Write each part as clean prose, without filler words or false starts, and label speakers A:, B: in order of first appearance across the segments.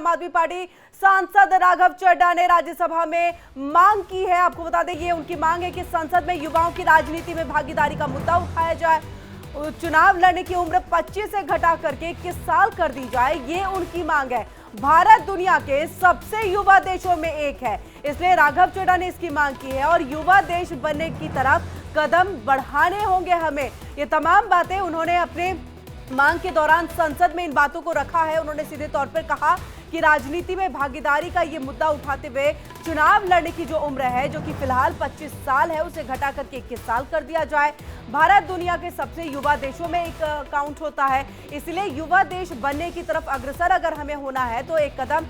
A: आम आदमी पार्टी सांसद राघव चड्ढा ने राज्यसभा में मांग की है। आपको बता दें, ये उनकी मांग है कि संसद में युवाओं की राजनीति में भागीदारी का मुद्दा उठाया जाए, चुनाव लड़ने की उम्र 25 से घटा करके 21 साल कर दी जाए। ये उनकी मांग है। भारत दुनिया के सबसे युवा देशों में एक है, इसलिए राघव चड्ढा ने इसकी मांग की है और युवा देश बनने की तरफ कदम बढ़ाने होंगे हमें। ये तमाम बातें उन्होंने अपने मांग के दौरान संसद में इन बातों को रखा है। उन्होंने सीधे तौर पर कहा कि राजनीति में भागीदारी का ये मुद्दा उठाते हुए चुनाव लड़ने की जो उम्र है, जो कि फिलहाल 25 साल है, उसे घटा करके 21 साल कर दिया जाए। भारत दुनिया के सबसे युवा देशों में एक काउंट होता है, इसलिए युवा देश बनने की तरफ अग्रसर अगर हमें होना है तो एक कदम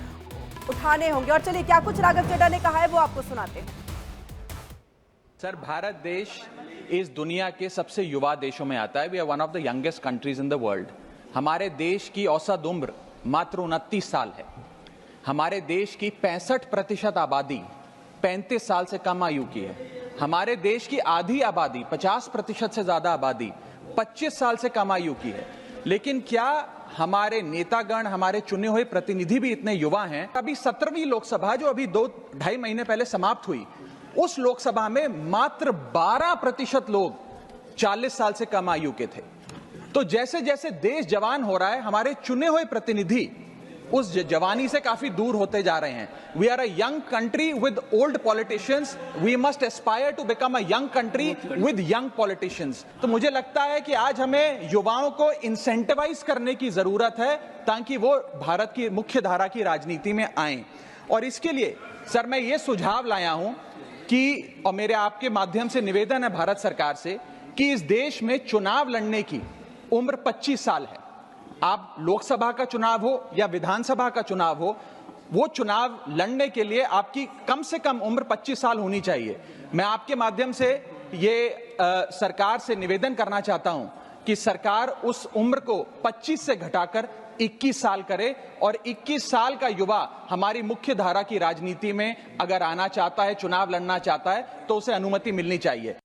A: उठाने होंगे। और चलिए, क्या कुछ राघव चड्ढा ने कहा है वो आपको सुनाते हैं।
B: सर, भारत देश इस दुनिया के सबसे युवा देशों में आता है। We are one of the youngest countries in the world. हमारे देश की औसत उम्र मात्र 29 साल है। हमारे देश की 65% आबादी 35 साल से कम आयु की है। हमारे देश की आधी आबादी 50% से ज्यादा आबादी 25 साल से कम आयु की है। लेकिन क्या हमारे नेतागण, हमारे चुने हुए प्रतिनिधि भी इतने युवा हैं? अभी 17वीं लोकसभा जो अभी 2-2.5 महीने पहले समाप्त हुई, उस लोकसभा में मात्र 12% लोग 40 साल से कम आयु के थे। तो जैसे जैसे देश जवान हो रहा है, हमारे चुने हुए प्रतिनिधि उस जवानी से काफी दूर होते जा रहे हैं। We are a young country with old politicians. We must aspire to become a young country with young politicians. तो मुझे लगता है कि आज हमें युवाओं को इंसेंटिवाइज करने की जरूरत है ताकि वो भारत की मुख्य धारा की राजनीति में आए। और इसके लिए सर मैं ये सुझाव लाया हूं कि, और मेरे आपके माध्यम से निवेदन है भारत सरकार से, कि इस देश में चुनाव लड़ने की उम्र 25 साल है। आप लोकसभा का चुनाव हो या विधानसभा का चुनाव हो, वो चुनाव लड़ने के लिए आपकी कम से कम उम्र 25 साल होनी चाहिए। मैं आपके माध्यम से ये सरकार से निवेदन करना चाहता हूं कि सरकार उस उम्र को 25 से घटाकर 21 साल करे और 21 साल का युवा हमारी मुख्य धारा की राजनीति में अगर आना चाहता है, चुनाव लड़ना चाहता है, तो उसे अनुमति मिलनी चाहिए।